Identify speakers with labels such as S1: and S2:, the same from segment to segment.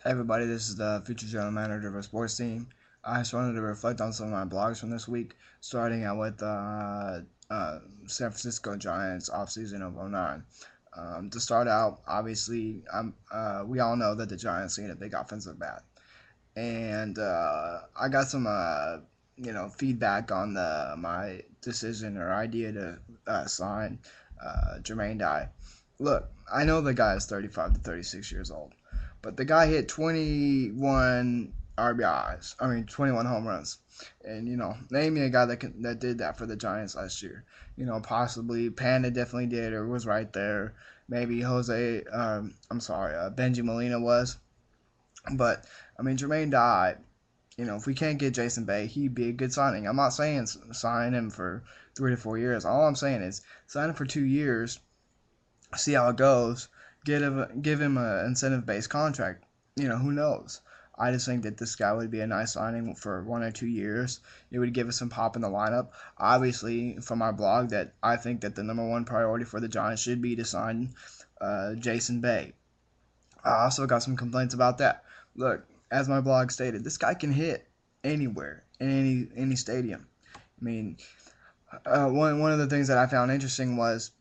S1: Hey everybody, this is the future general manager of a sports team. I just wanted to reflect on some of my blogs from this week, starting out with San Francisco Giants offseason of '09. To start out, obviously, we all know that the Giants need a big offensive bat, and I got some feedback on my decision or idea to sign Jermaine Dye. Look, I know the guy is 35 to 36 years old, but the guy hit 21 RBIs. I mean, 21 home runs. And name me a guy that did that for the Giants last year. Possibly Panda definitely did or was right there. Maybe Benji Molina was. But I mean, Jermaine Dye. If we can't get Jason Bay, he'd be a good signing. I'm not saying sign him for 3 to 4 years. All I'm saying is sign him for 2 years, see how it goes. Give him a incentive based contract. Who knows? I just think that this guy would be a nice signing for 1 or 2 years. It would give us some pop in the lineup. Obviously, from my blog, that I think that the number one priority for the Giants should be to sign Jason Bay. I also got some complaints about that. Look, as my blog stated, this guy can hit anywhere in any stadium. I mean, one of the things that I found interesting was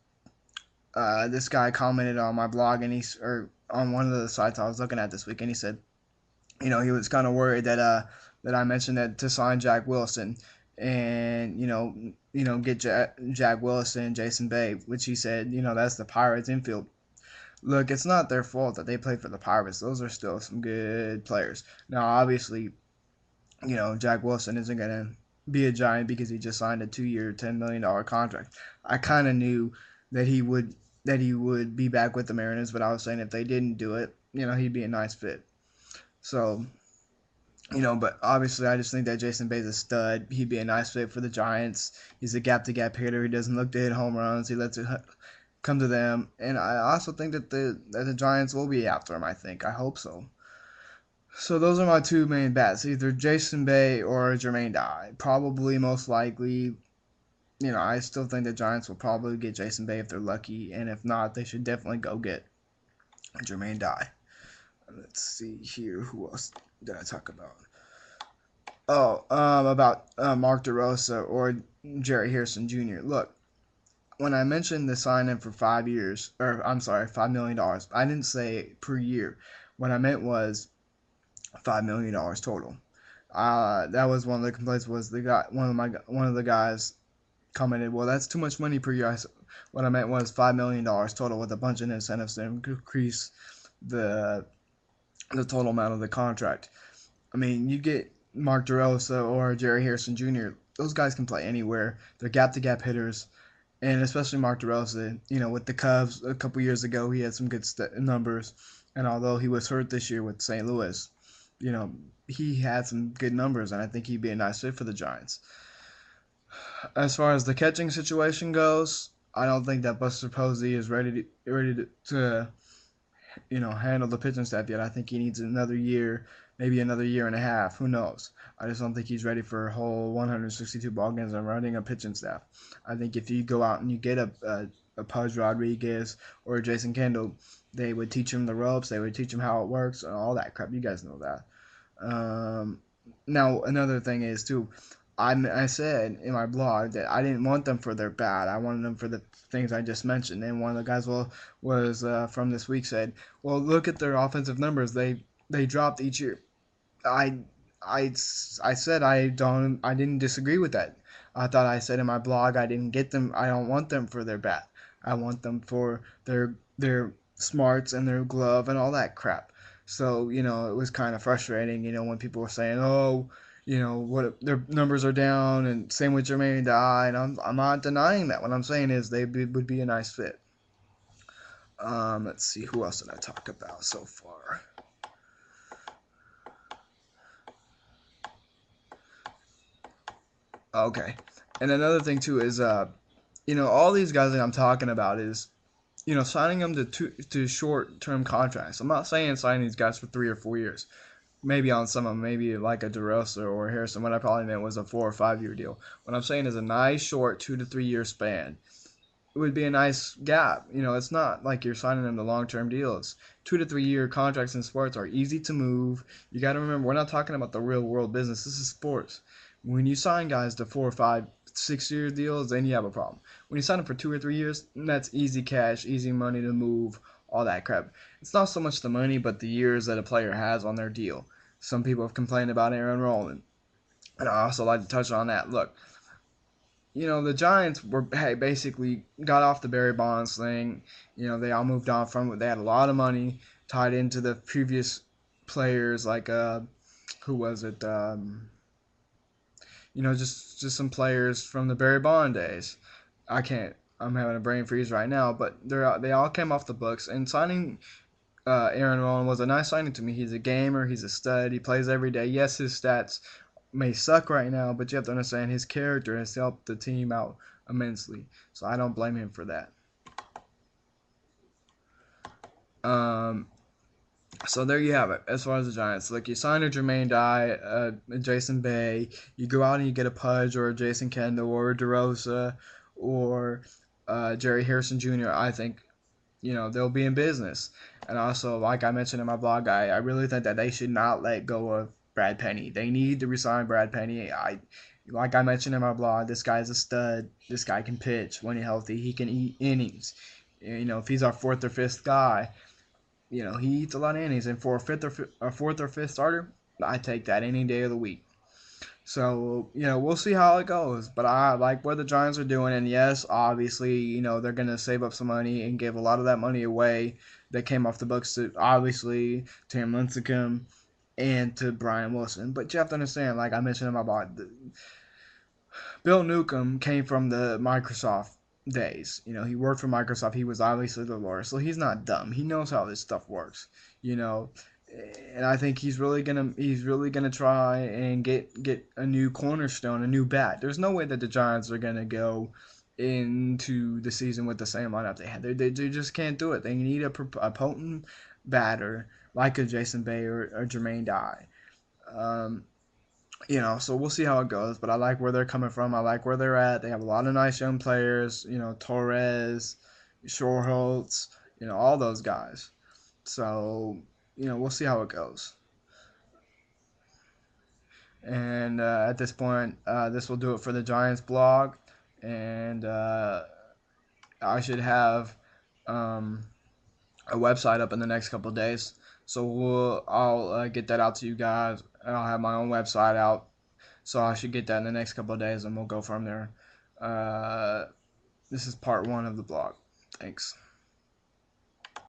S1: this guy commented on my blog or on one of the sites I was looking at this week, and he said, he was kind of worried that I mentioned that to sign Jack Wilson and get Jack Wilson and Jason Bay, which he said that's the Pirates infield. Look, it's not their fault that they play for the Pirates. Those are still some good players. Now, obviously, Jack Wilson isn't going to be a Giant because he just signed a 2-year, $10 million contract. I kind of knew that he would be back with the Mariners, but I was saying if they didn't do it, he'd be a nice fit. So, but obviously I just think that Jason Bay's a stud. He'd be a nice fit for the Giants. He's a gap-to-gap hitter. He doesn't look to hit home runs. He lets it come to them. And I also think that the Giants will be after him, I think. I hope so. So those are my two main bets, either Jason Bay or Jermaine Dye. Probably most likely, I still think the Giants will probably get Jason Bay if they're lucky, and if not, they should definitely go get Jermaine Dye. Let's see here. Who else did I talk about? Oh, about Mark DeRosa or Jerry Harrison Jr. Look, when I mentioned the sign in for 5 years, or I'm sorry, $5 million, I didn't say per year. What I meant was $5 million total. That was one of the complaints. Was the guy one of the guys commented, "Well, that's too much money per year." What I meant was $5 million total with a bunch of incentives to increase the the total amount of the contract. I mean, you get Mark DeRosa or Jerry Harrison Jr. Those guys can play anywhere. They're gap-to-gap hitters, and especially Mark DeRosa. With the Cubs a couple years ago, he had some good numbers, and although he was hurt this year with St. Louis, you know he had some good numbers, and I think he'd be a nice fit for the Giants. As far as the catching situation goes, I don't think that Buster Posey is ready to handle the pitching staff yet. I think he needs another year, maybe another year and a half. Who knows? I just don't think he's ready for a whole 162 ball games and running a pitching staff. I think if you go out and you get a Pudge Rodriguez or a Jason Kendall, they would teach him the ropes. They would teach him how it works and all that crap. You guys know that. Now another thing is too. I said in my blog that I didn't want them for their bat. I wanted them for the things I just mentioned. And one of the guys was from this week said, "Well, look at their offensive numbers. They dropped each year." I I said I didn't disagree with that. I thought I said in my blog I didn't get them. I don't want them for their bat. I want them for their smarts and their glove and all that crap. So it was kind of frustrating. When people were saying, "Oh, what their numbers are down," and same with Jermaine Dye, and I'm not denying that. What I'm saying is would be a nice fit. Let's see, who else did I talk about so far? Okay, and another thing too is all these guys that I'm talking about is signing them to short term contracts. I'm not saying signing these guys for 3 or 4 years. Maybe on some of them, maybe like a DeRosa or Harrison. What I probably meant was a 4 or 5 year deal. What I'm saying is a nice short 2 to 3 year span. it would be a nice gap. It's not like you're signing them to long-term deals. 2 to 3 year contracts in sports are easy to move. You got to remember, we're not talking about the real world business. This is sports. When you sign guys to 4, 5, 6 year deals, then you have a problem. When you sign them for 2 or 3 years, that's easy cash, easy money to move, all that crap. It's not so much the money, but the years that a player has on their deal. Some people have complained about Aaron Rolling, and I also like to touch on that. Look, the Giants were basically got off the Barry Bonds thing. They all moved on from it. They had a lot of money tied into the previous players, like who was it? Just some players from the Barry Bond days. I can't. I'm having a brain freeze right now, but they all came off the books. And signing Aaron Nolan was a nice signing to me. He's a gamer. He's a stud. He plays every day. Yes, his stats may suck right now, but you have to understand his character has helped the team out immensely. So I don't blame him for that. Um, so there you have it. As far as the Giants, like you sign a Jermaine Dye, Jason Bay, you go out and you get a Pudge or a Jason Kendall or a DeRosa or Jerry Harrison Jr. I think they'll be in business. And also, like I mentioned in my blog, I really think that they should not let go of Brad Penny. They need to resign Brad Penny. Like I mentioned in my blog, this guy's a stud. This guy can pitch when he's healthy. He can eat innings. If he's our fourth or fifth guy, he eats a lot of innings. And for a fourth or fifth starter, I take that any day of the week. So, we'll see how it goes. But I like what the Giants are doing. And yes, obviously, they're going to save up some money and give a lot of that money away that came off the books to, obviously, Tim Lincecum and to Brian Wilson. But you have to understand, like I mentioned in my blog, Bill Newcomb came from the Microsoft days. He worked for Microsoft. He was obviously the lawyer. So he's not dumb. He knows how this stuff works. You know, and I think he's really gonna try and get a new cornerstone, a new bat. There's no way that the Giants are gonna go into the season with the same lineup they had. They just can't do it. They need a potent batter like a Jason Bay or Jermaine Dye. Um, so we'll see how it goes. But I like where they're coming from. I like where they're at. They have a lot of nice young players. Torres, Shorholtz, all those guys. So we'll see how it goes. And at this point, this will do it for the Giants blog. And I should have um, a website up in the next couple of days. So I'll get that out to you guys. I'll have my own website out. So I should get that in the next couple of days, and we'll go from there. This is part one of the blog. Thanks.